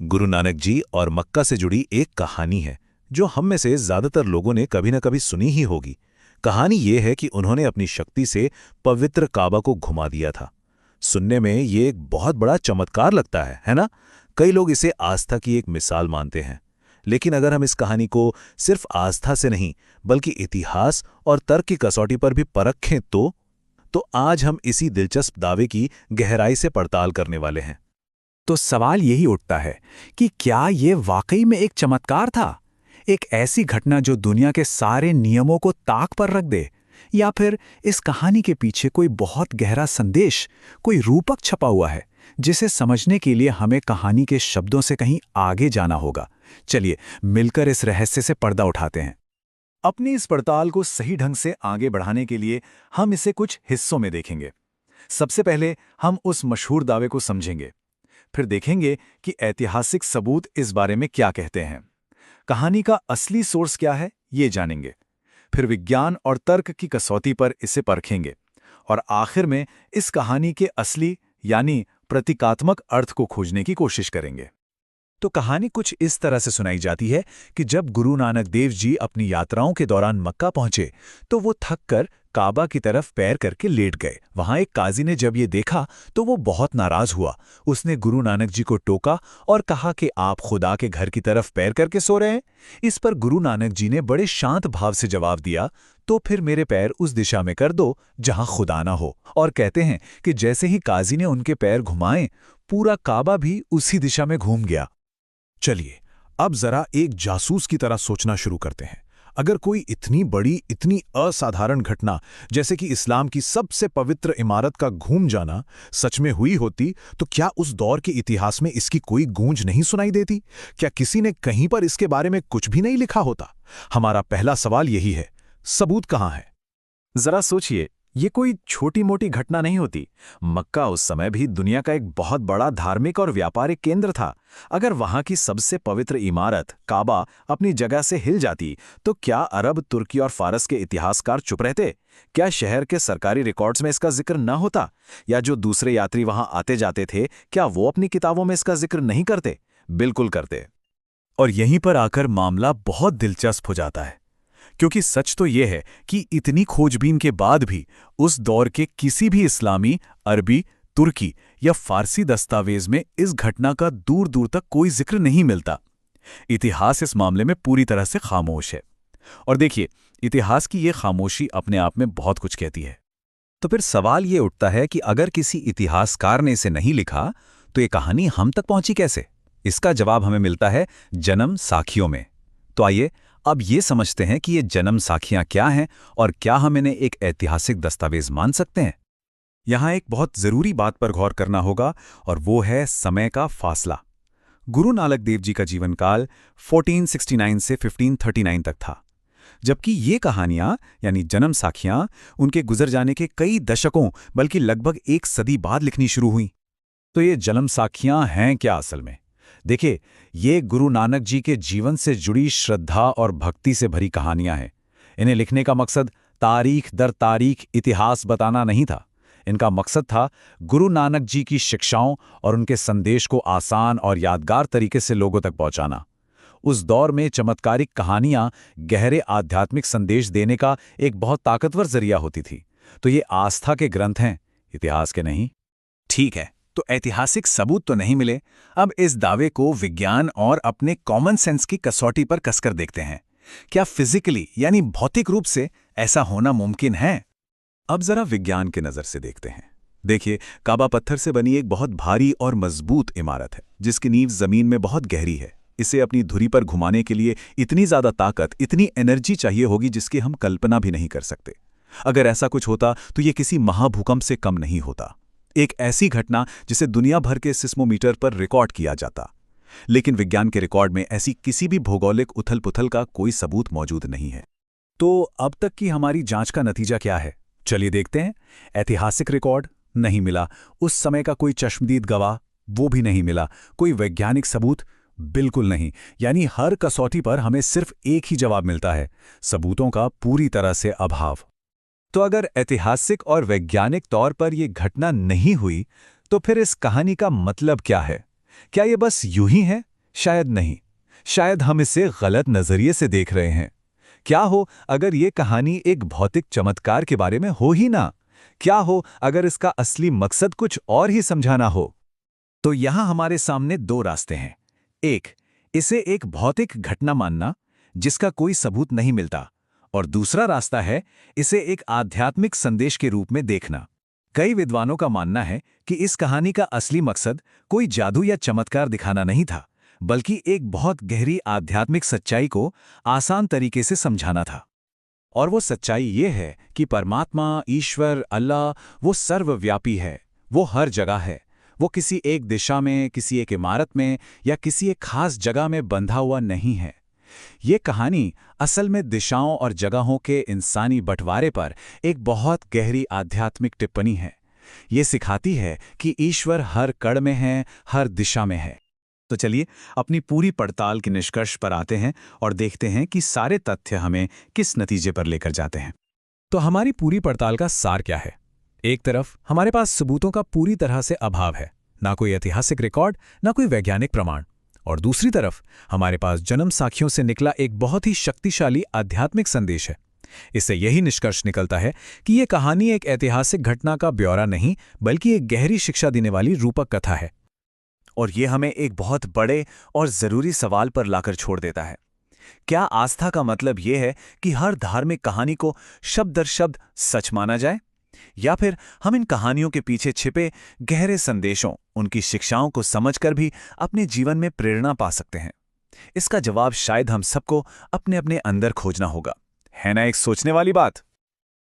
गुरु नानक जी और मक्का से जुड़ी एक कहानी है जो हम में से ज्यादातर लोगों ने कभी न कभी सुनी ही होगी। कहानी ये है कि उन्होंने अपनी शक्ति से पवित्र काबा को घुमा दिया था। सुनने में ये एक बहुत बड़ा चमत्कार लगता है ना? कई लोग इसे आस्था की एक मिसाल मानते हैं। लेकिन अगर हम इस कहानी को सिर्फ आस्था से नहीं बल्कि इतिहास और तर्क की कसौटी पर भी परखें तो आज हम इसी दिलचस्प दावे की गहराई से पड़ताल करने वाले हैं। तो सवाल यही उठता है कि क्या ये वाकई में एक चमत्कार था, एक ऐसी घटना जो दुनिया के सारे नियमों को ताक पर रख दे, या फिर इस कहानी के पीछे कोई बहुत गहरा संदेश, कोई रूपक छपा हुआ है जिसे समझने के लिए हमें कहानी के शब्दों से कहीं आगे जाना होगा। चलिए मिलकर इस रहस्य से पर्दा उठाते हैं। अपनी इस पड़ताल को सही ढंग से आगे बढ़ाने के लिए हम इसे कुछ हिस्सों में देखेंगे। सबसे पहले हम उस मशहूर दावे को समझेंगे, फिर देखेंगे कि ऐतिहासिक सबूत इस बारे में क्या कहते हैं, कहानी का असली सोर्स क्या है ये जानेंगे, फिर विज्ञान और तर्क की कसौटी पर इसे परखेंगे, और आखिर में इस कहानी के असली यानी प्रतीकात्मक अर्थ को खोजने की कोशिश करेंगे। तो कहानी कुछ इस तरह से सुनाई जाती है कि जब गुरु नानक देव जी अपनी यात्राओं के दौरान मक्का पहुंचे तो वो थककर काबा की तरफ पैर करके लेट गए। वहां एक काजी ने जब ये देखा तो वो बहुत नाराज हुआ। उसने गुरु नानक जी को टोका और कहा कि आप खुदा के घर की तरफ पैर करके सो रहे हैं। इस पर गुरु नानक जी ने बड़े शांत भाव से जवाब दिया, तो फिर मेरे पैर उस दिशा में कर दो जहां खुदा ना हो। और कहते हैं कि जैसे ही काजी ने उनके पैर घुमाए, पूरा काबा भी उसी दिशा में घूम गया। चलिए अब जरा एक जासूस की तरह सोचना शुरू करते हैं। अगर कोई इतनी बड़ी, इतनी असाधारण घटना जैसे कि इस्लाम की सबसे पवित्र इमारत का घूम जाना सच में हुई होती तो क्या उस दौर के इतिहास में इसकी कोई गूंज नहीं सुनाई देती? क्या किसी ने कहीं पर इसके बारे में कुछ भी नहीं लिखा होता? हमारा पहला सवाल यही है, सबूत कहां है? जरा सोचिए, ये कोई छोटी मोटी घटना नहीं होती। मक्का उस समय भी दुनिया का एक बहुत बड़ा धार्मिक और व्यापारिक केंद्र था। अगर वहां की सबसे पवित्र इमारत काबा अपनी जगह से हिल जाती तो क्या अरब, तुर्की और फारस के इतिहासकार चुप रहते? क्या शहर के सरकारी रिकॉर्ड्स में इसका जिक्र न होता? या जो दूसरे यात्री वहां आते जाते थे, क्या वो अपनी किताबों में इसका जिक्र नहीं करते? बिल्कुल करते। और यहीं पर आकर मामला बहुत दिलचस्प हो जाता है, क्योंकि सच तो यह है कि इतनी खोजबीन के बाद भी उस दौर के किसी भी इस्लामी, अरबी, तुर्की या फारसी दस्तावेज में इस घटना का दूर दूर तक कोई जिक्र नहीं मिलता। इतिहास इस मामले में पूरी तरह से खामोश है। और देखिए, इतिहास की ये खामोशी अपने आप में बहुत कुछ कहती है। तो फिर सवाल ये उठता है कि अगर किसी इतिहासकार ने इसे नहीं लिखा तो ये कहानी हम तक पहुंची कैसे? इसका जवाब हमें मिलता है जन्म साखियों में। तो आइए अब ये समझते हैं कि ये जन्म साखियां क्या हैं और क्या हम इन्हें एक ऐतिहासिक दस्तावेज मान सकते हैं। यहां एक बहुत जरूरी बात पर गौर करना होगा, और वो है समय का फासला। गुरु नानक देव जी का जीवन काल 1469 से 1539 तक था, जबकि ये कहानियां यानी जन्म साखियां उनके गुजर जाने के कई दशकों बल्कि लगभग एक सदी बाद लिखनी शुरू हुई। तो ये जन्म साखियां हैं क्या असल में? देखिए, ये गुरु नानक जी के जीवन से जुड़ी श्रद्धा और भक्ति से भरी कहानियां हैं। इन्हें लिखने का मकसद तारीख दर तारीख इतिहास बताना नहीं था। इनका मकसद था गुरु नानक जी की शिक्षाओं और उनके संदेश को आसान और यादगार तरीके से लोगों तक पहुंचाना। उस दौर में चमत्कारिक कहानियां गहरे आध्यात्मिक संदेश देने का एक बहुत ताकतवर जरिया होती थी। तो ये आस्था के ग्रंथ हैं, इतिहास के नहीं। ठीक है, तो ऐतिहासिक सबूत तो नहीं मिले। अब इस दावे को विज्ञान और अपने कॉमन सेंस की कसौटी पर कसकर देखते हैं। क्या फिजिकली यानी भौतिक रूप से ऐसा होना मुमकिन है? अब जरा विज्ञान के नजर से देखते हैं। देखिए, काबा पत्थर से बनी एक बहुत भारी और मजबूत इमारत है जिसकी नींव जमीन में बहुत गहरी है। इसे अपनी धुरी पर घुमाने के लिए इतनी ज्यादा ताकत, इतनी एनर्जी चाहिए होगी जिसकी हम कल्पना भी नहीं कर सकते। अगर ऐसा कुछ होता तो ये किसी महाभूकंप से कम नहीं होता, एक ऐसी घटना जिसे दुनिया भर के सिस्मोमीटर पर रिकॉर्ड किया जाता। लेकिन विज्ञान के रिकॉर्ड में ऐसी किसी भी भौगोलिक उथल पुथल का कोई सबूत मौजूद नहीं है। तो अब तक की हमारी जांच का नतीजा क्या है? चलिए देखते हैं। ऐतिहासिक रिकॉर्ड नहीं मिला, उस समय का कोई चश्मदीद गवाह वो भी नहीं मिला, कोई वैज्ञानिक सबूत बिल्कुल नहीं। यानी हर कसौटी पर हमें सिर्फ एक ही जवाब मिलता है, सबूतों का पूरी तरह से अभाव। तो अगर ऐतिहासिक और वैज्ञानिक तौर पर यह घटना नहीं हुई तो फिर इस कहानी का मतलब क्या है? क्या ये बस यूं ही है शायद नहीं। शायद हम इसे गलत नजरिए से देख रहे हैं। क्या हो अगर ये कहानी एक भौतिक चमत्कार के बारे में हो ही ना? क्या हो अगर इसका असली मकसद कुछ और ही समझाना हो? तो यहां हमारे सामने दो रास्ते हैं। एक, इसे एक भौतिक घटना मानना जिसका कोई सबूत नहीं मिलता, और दूसरा रास्ता है इसे एक आध्यात्मिक संदेश के रूप में देखना। कई विद्वानों का मानना है कि इस कहानी का असली मकसद कोई जादू या चमत्कार दिखाना नहीं था, बल्कि एक बहुत गहरी आध्यात्मिक सच्चाई को आसान तरीके से समझाना था। और वो सच्चाई ये है कि परमात्मा, ईश्वर, अल्लाह वो सर्वव्यापी है, वो हर जगह है। वो किसी एक दिशा में, किसी एक इमारत में या किसी एक खास जगह में बंधा हुआ नहीं है। ये कहानी असल में दिशाओं और जगहों के इंसानी बंटवारे पर एक बहुत गहरी आध्यात्मिक टिप्पणी है। ये सिखाती है कि ईश्वर हर कण में है, हर दिशा में है। तो चलिए अपनी पूरी पड़ताल के निष्कर्ष पर आते हैं और देखते हैं कि सारे तथ्य हमें किस नतीजे पर लेकर जाते हैं। तो हमारी पूरी पड़ताल का सार क्या है? एक तरफ हमारे पास सबूतों का पूरी तरह से अभाव है, ना कोई ऐतिहासिक रिकॉर्ड, ना कोई वैज्ञानिक प्रमाण। और दूसरी तरफ हमारे पास जन्म साखियों से निकला एक बहुत ही शक्तिशाली आध्यात्मिक संदेश है। इससे यही निष्कर्ष निकलता है कि ये कहानी एक ऐतिहासिक घटना का ब्यौरा नहीं, बल्कि एक गहरी शिक्षा देने वाली रूपक कथा है। और ये हमें एक बहुत बड़े और ज़रूरी सवाल पर लाकर छोड़ देता है। क्या आस्था का मतलब ये है कि हर धार्मिक कहानी को शब्द दर शब्द सच माना जाए, या फिर हम इन कहानियों के पीछे छिपे गहरे संदेशों, उनकी शिक्षाओं को समझकर भी अपने जीवन में प्रेरणा पा सकते हैं? इसका जवाब शायद हम सबको अपने अपने अंदर खोजना होगा। है ना एक सोचने वाली बात?